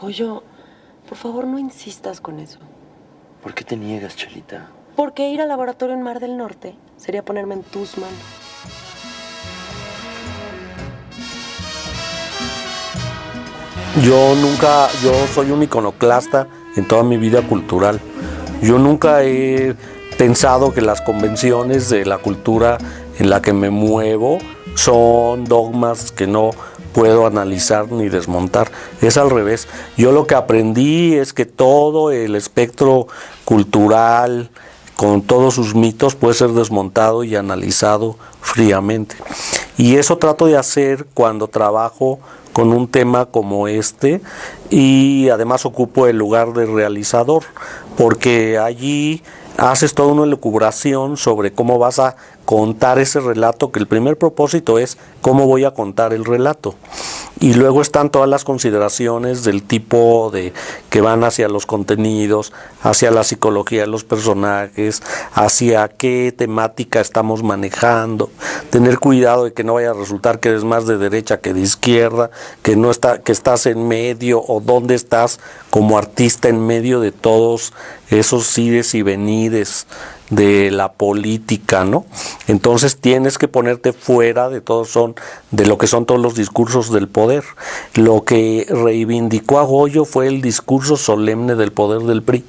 Goyo, por favor, no insistas con eso. ¿Por qué te niegas, Chelita? Porque ir al laboratorio en Mar del Norte sería ponerme en tus manos. Yo soy un iconoclasta en toda mi vida cultural. Yo nunca he pensado que las convenciones de la cultura en la que me muevo son dogmas que no puedo analizar ni desmontar. Es al revés. Yo lo que aprendí es que todo el espectro cultural, con todos sus mitos, puede ser desmontado y analizado fríamente. Y eso trato de hacer cuando trabajo con un tema como este, y además ocupo el lugar de realizador, porque allí haces toda una elucubración sobre cómo vas a contar ese relato, que el primer propósito es cómo voy a contar el relato. Y luego están todas las consideraciones del tipo de que van hacia los contenidos, hacia la psicología de los personajes, hacia qué temática estamos manejando, tener cuidado de que no vaya a resultar que eres más de derecha que de izquierda, que estás en medio, o dónde estás como artista en medio de todos esos ires y venires de la política, ¿no? Entonces tienes que ponerte fuera de lo que son todos los discursos del poder. Lo que reivindicó a Goyo fue el discurso solemne del poder del PRI.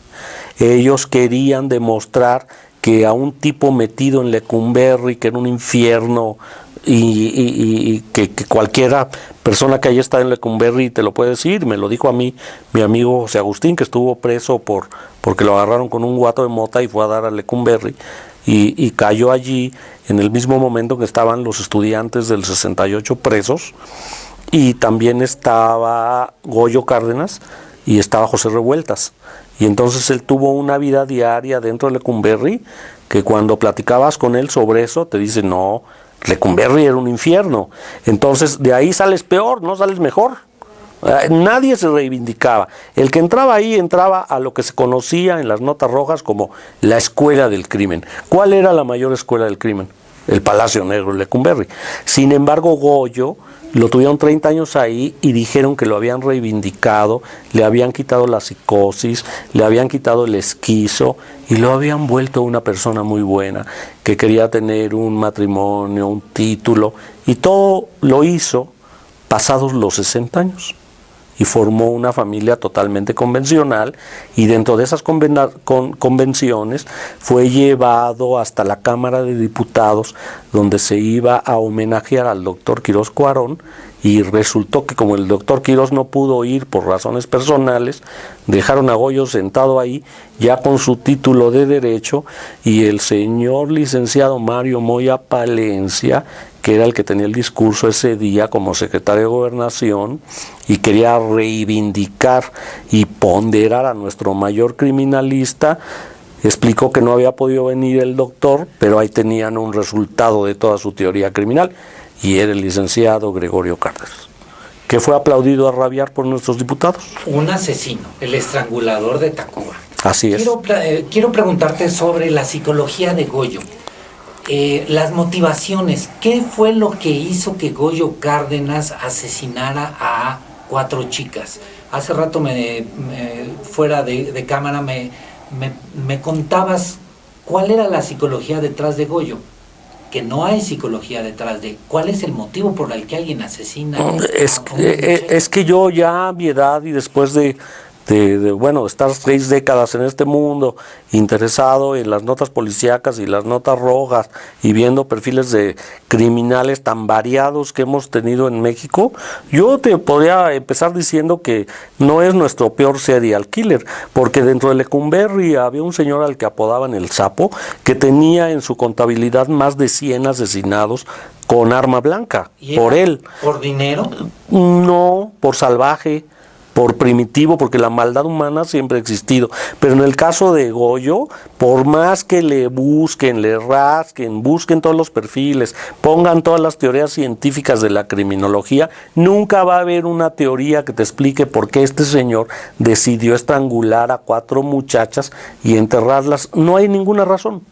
Ellos querían demostrar que a un tipo metido en Lecumberri, que era un infierno, y que cualquiera persona que haya estado en Lecumberri te lo puede decir. Me lo dijo a mí mi amigo José Agustín, que estuvo preso porque lo agarraron con un guato de mota y fue a dar a Lecumberri, y cayó allí en el mismo momento que estaban los estudiantes del 68 presos, y también estaba Goyo Cárdenas y estaba José Revueltas. Y entonces él tuvo una vida diaria dentro de Lecumberri, que cuando platicabas con él sobre eso te dice: no, Lecumberri era un infierno. Entonces de ahí sales peor, no sales mejor. Nadie se reivindicaba. El que entraba ahí entraba a lo que se conocía en las notas rojas como la escuela del crimen. ¿Cuál era la mayor escuela del crimen? El Palacio Negro de Lecumberri. Sin embargo, Goyo lo tuvieron 30 años ahí y dijeron que lo habían reivindicado, le habían quitado la psicosis, le habían quitado el esquizo y lo habían vuelto una persona muy buena, que quería tener un matrimonio, un título, y todo lo hizo pasados los 60 años. Y formó una familia totalmente convencional, y dentro de esas convenciones fue llevado hasta la Cámara de Diputados, donde se iba a homenajear al doctor Quirós Cuarón, y resultó que como el doctor Quirós no pudo ir por razones personales, dejaron a Goyo sentado ahí ya con su título de Derecho, y el señor licenciado Mario Moya Palencia, que era el que tenía el discurso ese día como secretario de Gobernación, y quería reivindicar y ponderar a nuestro mayor criminalista, explicó que no había podido venir el doctor, pero ahí tenían un resultado de toda su teoría criminal, y era el licenciado Gregorio Cárdenas, que fue aplaudido a rabiar por nuestros diputados. Un asesino, el estrangulador de Tacuba. Así es. Quiero preguntarte sobre la psicología de Goyo. Las motivaciones, ¿qué fue lo que hizo que Goyo Cárdenas asesinara a 4 chicas? Hace rato fuera de cámara me contabas cuál era la psicología detrás de Goyo, que no hay psicología detrás de... ¿Cuál es el motivo por el que alguien asesina? Es que yo ya a mi edad, y después de estar 6 décadas en este mundo, interesado en las notas policíacas y las notas rojas, y viendo perfiles de criminales tan variados que hemos tenido en México, yo te podría empezar diciendo que no es nuestro peor serial killer, porque dentro de Lecumberri había un señor al que apodaban el Sapo, que tenía en su contabilidad más de 100 asesinados con arma blanca, por él. ¿Por dinero? No, por salvaje, por primitivo, porque la maldad humana siempre ha existido. Pero en el caso de Goyo, por más que le busquen, le rasquen, busquen todos los perfiles, pongan todas las teorías científicas de la criminología, nunca va a haber una teoría que te explique por qué este señor decidió estrangular a 4 muchachas y enterrarlas. No hay ninguna razón.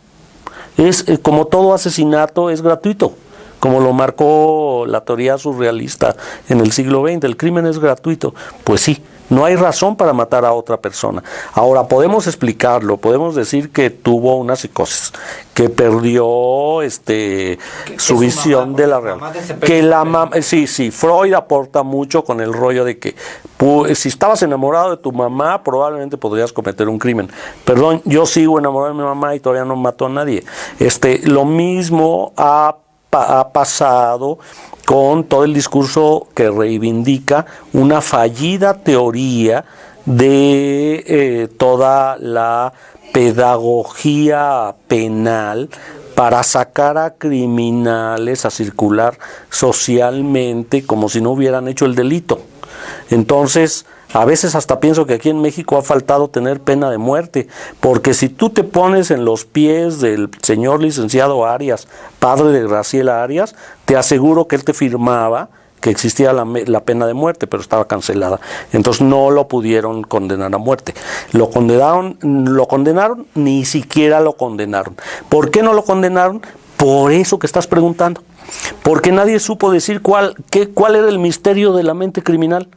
Como todo asesinato, es gratuito. como lo marcó la teoría surrealista en el siglo XX, el crimen es gratuito. Pues sí, no hay razón para matar a otra persona. Ahora, podemos explicarlo, podemos decir que tuvo una psicosis, que perdió su visión de la realidad. Que la sí, Freud aporta mucho con el rollo de que si estabas enamorado de tu mamá, probablemente podrías cometer un crimen. Perdón, yo sigo enamorado de mi mamá y todavía no mató a nadie. Lo mismo ha pasado con todo el discurso que reivindica una fallida teoría de toda la pedagogía penal para sacar a criminales a circular socialmente como si no hubieran hecho el delito. Entonces, a veces hasta pienso que aquí en México ha faltado tener pena de muerte, porque si tú te pones en los pies del señor licenciado Arias, padre de Graciela Arias, te aseguro que él te firmaba que existía la pena de muerte, pero estaba cancelada. Entonces no lo pudieron condenar a muerte. Lo condenaron, ni siquiera lo condenaron. ¿Por qué no lo condenaron? Por eso que estás preguntando. Porque nadie supo decir cuál era el misterio de la mente criminal.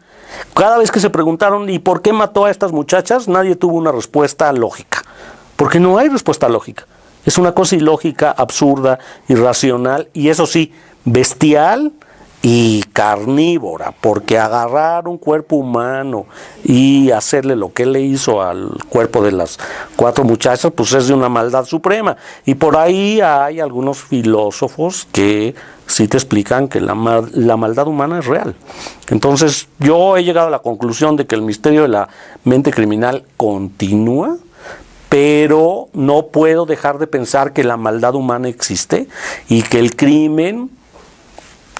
Cada vez que se preguntaron ¿y por qué mató a estas muchachas? Nadie tuvo una respuesta lógica. Porque no hay respuesta lógica. Es una cosa ilógica, absurda, irracional y eso sí, bestial y carnívora, porque agarrar un cuerpo humano y hacerle lo que él le hizo al cuerpo de las 4 muchachas, pues es de una maldad suprema. Y por ahí hay algunos filósofos que sí te explican que la maldad humana es real. Entonces yo he llegado a la conclusión de que el misterio de la mente criminal continúa, pero no puedo dejar de pensar que la maldad humana existe y que el crimen,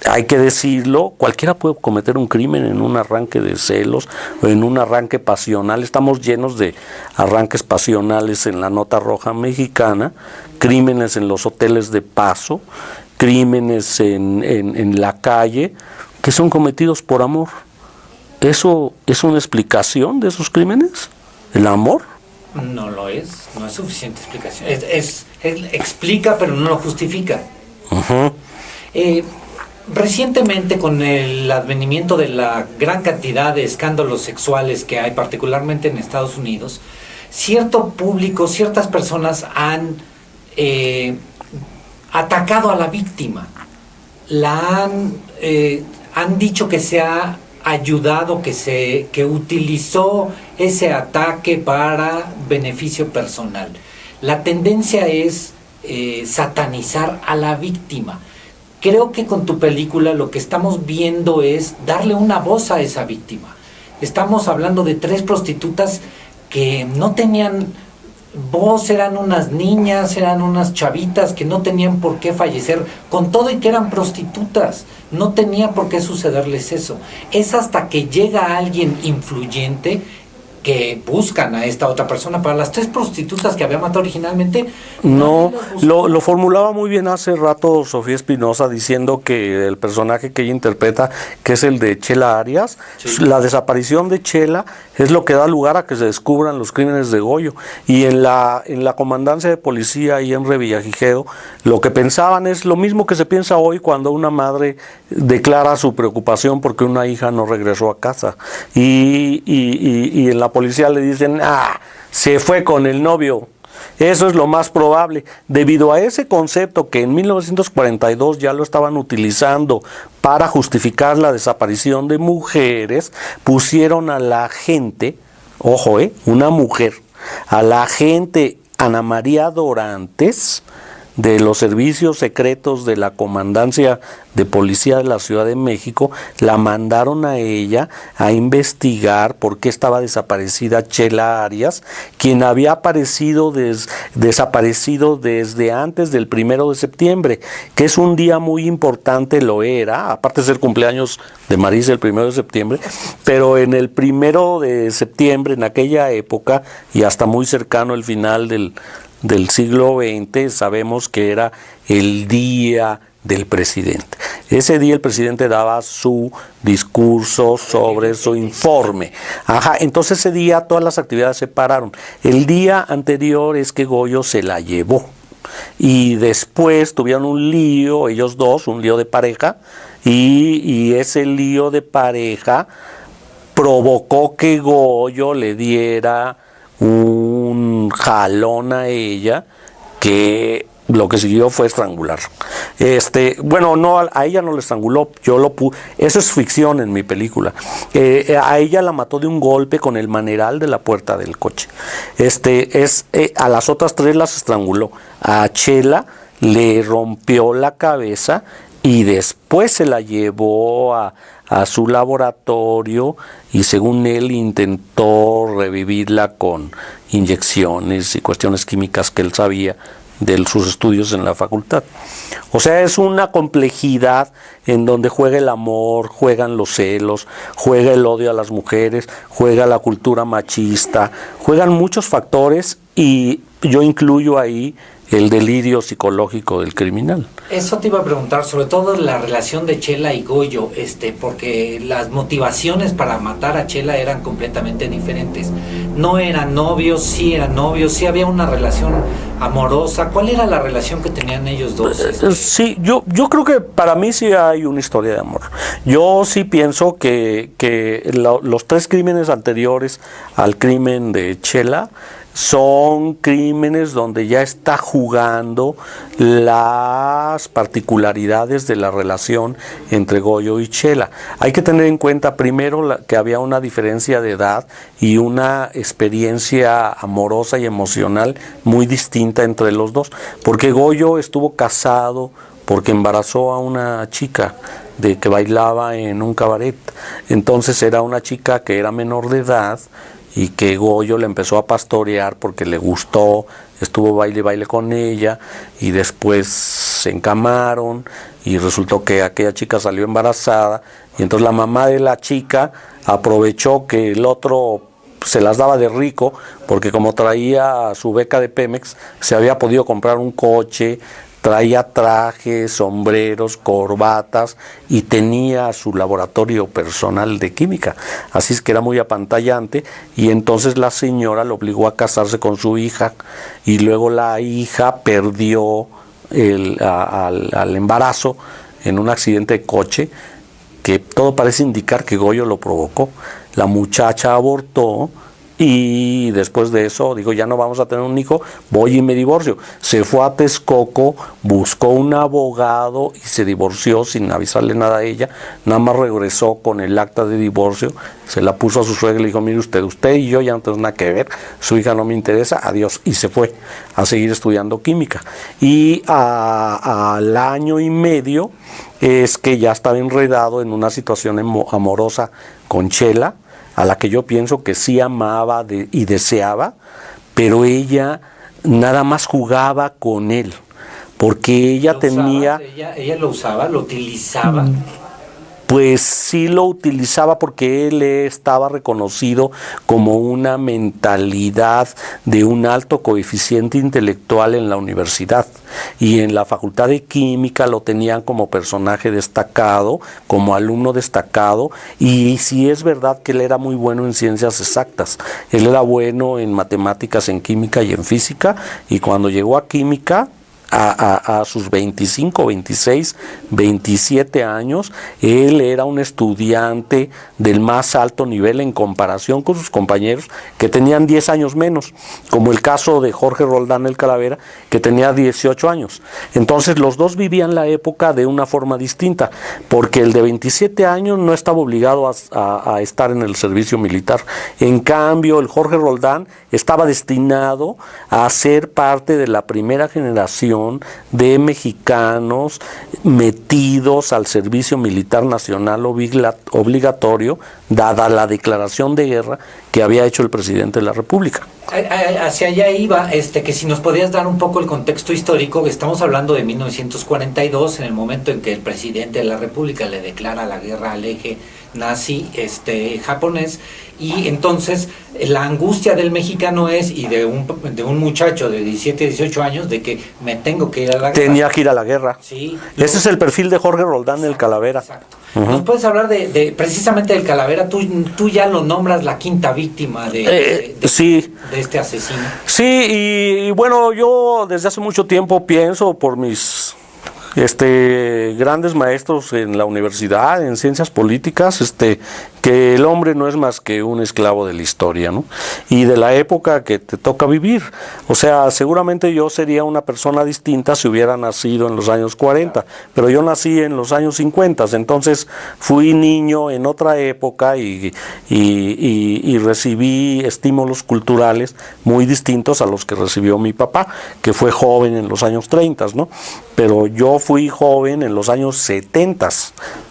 hay que decirlo, cualquiera puede cometer un crimen en un arranque de celos o en un arranque pasional. Estamos llenos de arranques pasionales en la nota roja mexicana, crímenes en los hoteles de paso, crímenes en la calle, que son cometidos por amor. ¿Eso es una explicación de esos crímenes? ¿El amor? No lo es, no es suficiente explicación. Explica, pero no lo justifica. Uh-huh. Recientemente, con el advenimiento de la gran cantidad de escándalos sexuales que hay, particularmente en Estados Unidos, cierto público, ciertas personas han atacado a la víctima, han dicho que se ha ayudado, que utilizó ese ataque para beneficio personal. La tendencia es satanizar a la víctima. Creo que con tu película lo que estamos viendo es darle una voz a esa víctima. Estamos hablando de 3 prostitutas que no tenían voz, eran unas niñas, eran unas chavitas que no tenían por qué fallecer, con todo y que eran prostitutas, no tenía por qué sucederles eso. Es hasta que llega alguien influyente que buscan a esta otra persona. Para las 3 prostitutas que había matado originalmente, no, lo formulaba muy bien hace rato Sofía Espinosa, diciendo que el personaje que ella interpreta, que es el de Chela Arias, sí, la desaparición de Chela es lo que da lugar a que se descubran los crímenes de Goyo. Y en la comandancia de policía ahí en Revillagigedo, lo que pensaban es lo mismo que se piensa hoy cuando una madre declara su preocupación porque una hija no regresó a casa. Y en la policía le dicen, se fue con el novio. Eso es lo más probable. Debido a ese concepto que en 1942 ya lo estaban utilizando para justificar la desaparición de mujeres, pusieron a la agente, ojo, una mujer, a la agente Ana María Dorantes, de los servicios secretos de la Comandancia de Policía de la Ciudad de México, la mandaron a ella a investigar por qué estaba desaparecida Chela Arias, quien había desaparecido desde antes del 1 de septiembre, que es un día muy importante, lo era, aparte de ser cumpleaños de Marisa el 1 de septiembre, pero en el 1 de septiembre, en aquella época, y hasta muy cercano al final del siglo XX, sabemos que era el día del presidente. Ese día el presidente daba su discurso sobre su informe. Entonces ese día todas las actividades se pararon. El día anterior es que Goyo se la llevó. y después tuvieron un lío, ellos dos, un lío de pareja, y ese lío de pareja provocó que Goyo le diera un jalón a ella, que lo que siguió fue estrangular. Bueno, no, a ella no le estranguló, eso es ficción en mi película. A ella la mató de un golpe con el maneral de la puerta del coche. A las otras tres las estranguló. A Chela le rompió la cabeza y después se la llevó a su laboratorio y según él intentó revivirla con inyecciones y cuestiones químicas que él sabía de sus estudios en la facultad. O sea, es una complejidad en donde juega el amor, juegan los celos, juega el odio a las mujeres, juega la cultura machista, juegan muchos factores y yo incluyo ahí el delirio psicológico del criminal. Eso te iba a preguntar, sobre todo la relación de Chela y Goyo, porque las motivaciones para matar a Chela eran completamente diferentes. No eran novios, sí había una relación amorosa. ¿Cuál era la relación que tenían ellos dos? Sí, yo creo que para mí sí hay una historia de amor. Yo sí pienso que los tres crímenes anteriores al crimen de Chela son crímenes donde ya está jugando las particularidades de la relación entre Goyo y Chela. Hay que tener en cuenta primero que había una diferencia de edad y una experiencia amorosa y emocional muy distinta entre los dos, porque Goyo estuvo casado porque embarazó a una chica de que bailaba en un cabaret. Entonces era una chica que era menor de edad y que Goyo le empezó a pastorear porque le gustó, estuvo baile y baile con ella y después se encamaron y resultó que aquella chica salió embarazada y entonces la mamá de la chica aprovechó que el otro se las daba de rico porque como traía su beca de Pemex se había podido comprar un coche, traía trajes, sombreros, corbatas y tenía su laboratorio personal de química. Así es que era muy apantallante y entonces la señora lo obligó a casarse con su hija y luego la hija perdió al embarazo en un accidente de coche que todo parece indicar que Goyo lo provocó. La muchacha abortó y después de eso digo, ya no vamos a tener un hijo, voy y me divorcio. Se fue a Texcoco, buscó un abogado y se divorció sin avisarle nada a ella. Nada más regresó con el acta de divorcio, se la puso a su suegra y le dijo, mire usted y yo ya no tenemos nada que ver, su hija no me interesa, adiós. Y se fue a seguir estudiando química. Y al año y medio es que ya estaba enredado en una situación amorosa con Chela, a la que yo pienso que sí amaba y deseaba, pero ella nada más jugaba con él, porque ella tenía... Ella lo usaba, lo utilizaba. Pues sí lo utilizaba porque él estaba reconocido como una mentalidad de un alto coeficiente intelectual en la universidad y en la Facultad de Química lo tenían como personaje destacado, como alumno destacado y sí es verdad que él era muy bueno en ciencias exactas, él era bueno en matemáticas, en química y en física y cuando llegó a química a sus 25, 26, 27 años, él era un estudiante del más alto nivel en comparación con sus compañeros que tenían 10 años menos, como el caso de Jorge Roldán el Calavera, que tenía 18 años. Entonces los dos vivían la época de una forma distinta, porque el de 27 años no estaba obligado a estar en el servicio militar. En cambio, el Jorge Roldán estaba destinado a ser parte de la primera generación de mexicanos metidos al servicio militar nacional obligatorio, dada la declaración de guerra que había hecho el presidente de la República. Hacia allá iba, que si nos podías dar un poco el contexto histórico. Estamos hablando de 1942, en el momento en que el presidente de la República le declara la guerra al eje nazi japonés, y entonces la angustia del mexicano es, y de un muchacho de 17, 18 años, de que me tengo que ir a la guerra. Tenía que ir a la guerra. Sí, Ese es el perfil de Jorge Roldán, el Calavera. Exacto. ¿Nos puedes hablar precisamente del Calavera? Tú ya lo nombras la quinta víctima sí. de este asesino. Sí, y bueno, yo desde hace mucho tiempo pienso por mis grandes maestros en la universidad, en ciencias políticas, que el hombre no es más que un esclavo de la historia, ¿no? Y de la época que te toca vivir. O sea, seguramente yo sería una persona distinta si hubiera nacido en los años 40, pero yo nací en los años 50, entonces fui niño en otra época y recibí estímulos culturales muy distintos a los que recibió mi papá, que fue joven en los años 30, ¿no? Pero yo fui joven en los años 70,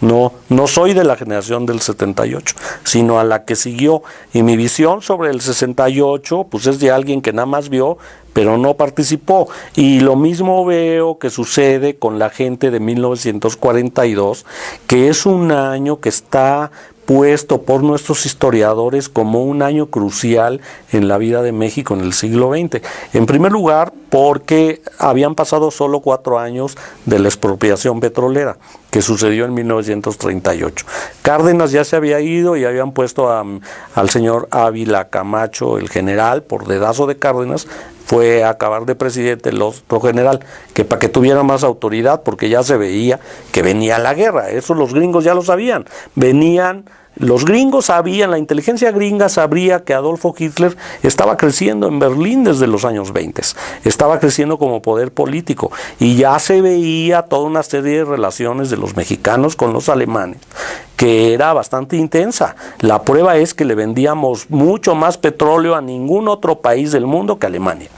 no soy de la generación del 78, sino a la que siguió, y mi visión sobre el 68 pues es de alguien que nada más vio pero no participó, y lo mismo veo que sucede con la gente de 1942, que es un año que está puesto por nuestros historiadores como un año crucial en la vida de México en el siglo XX. En primer lugar, porque habían pasado solo 4 años de la expropiación petrolera, que sucedió en 1938. Cárdenas ya se había ido y habían puesto al señor Ávila Camacho, el general, por dedazo de Cárdenas, fue a acabar de presidente el otro general, que para que tuviera más autoridad, porque ya se veía que venía la guerra. Eso los gringos ya lo sabían. Los gringos sabían, la inteligencia gringa sabría que Adolfo Hitler estaba creciendo en Berlín desde los años 20, estaba creciendo como poder político, y ya se veía toda una serie de relaciones de los mexicanos con los alemanes, que era bastante intensa. La prueba es que le vendíamos mucho más petróleo a ningún otro país del mundo que a Alemania.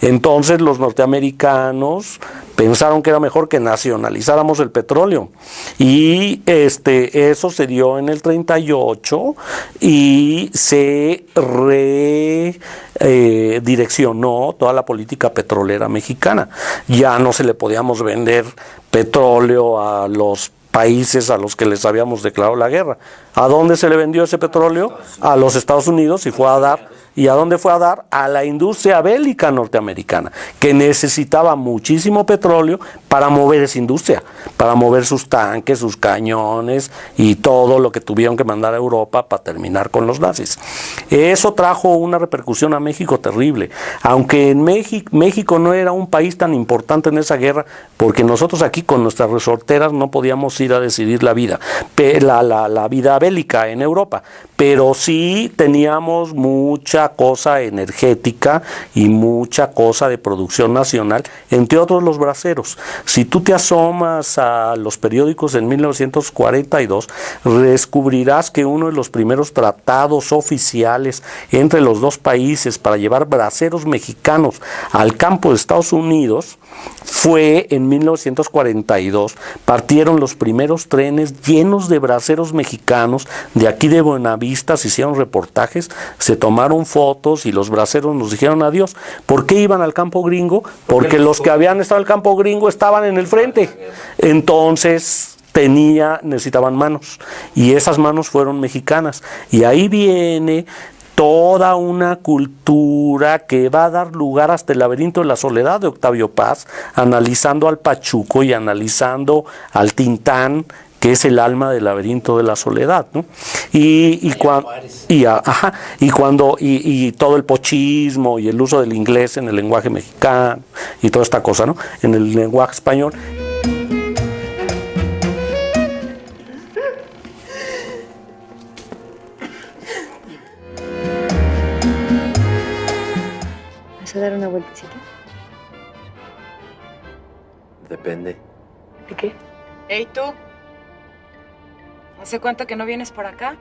Entonces los norteamericanos pensaron que era mejor que nacionalizáramos el petróleo, y eso se dio en el 38 y se redireccionó toda la política petrolera mexicana. Ya no se le podíamos vender petróleo a los países a los que les habíamos declarado la guerra. ¿A dónde se le vendió ese petróleo? A los Estados Unidos, y fue a dar. ¿Y a dónde fue a dar? A la industria bélica norteamericana, que necesitaba muchísimo petróleo para mover esa industria, para mover sus tanques, sus cañones y todo lo que tuvieron que mandar a Europa para terminar con los nazis. Eso trajo una repercusión a México terrible, aunque en México no era un país tan importante en esa guerra, porque nosotros aquí con nuestras resorteras no podíamos ir a decidir la vida bélica en Europa, pero sí teníamos mucha cosa energética y mucha cosa de producción nacional, entre otros los braceros. Si tú te asomas a los periódicos en 1942, descubrirás que uno de los primeros tratados oficiales entre los dos países para llevar braceros mexicanos al campo de Estados Unidos fue en 1942. Partieron los primeros trenes llenos de braceros mexicanos de aquí de Buenavista, se hicieron reportajes, se tomaron fotos y los braceros nos dijeron adiós. ¿Por qué iban al campo gringo? Porque los que habían estado en el campo gringo estaban en el frente. Entonces necesitaban manos, y esas manos fueron mexicanas, y ahí viene toda una cultura que va a dar lugar hasta el laberinto de la soledad de Octavio Paz, analizando al Pachuco y analizando al Tintán, que es el alma del laberinto de la soledad, ¿no? Y todo el pochismo y el uso del inglés en el lenguaje mexicano y toda esta cosa, ¿no? En el lenguaje español. ¿Vas a dar una vueltecita? Depende. ¿De qué? Ey, tú. ¿Hace cuánto que no vienes por acá?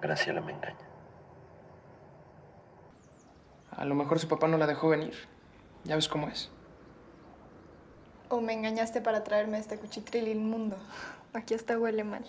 Graciela me engaña. A lo mejor su papá no la dejó venir. Ya ves cómo es. O me engañaste para traerme este cuchitril inmundo. Aquí hasta huele mal.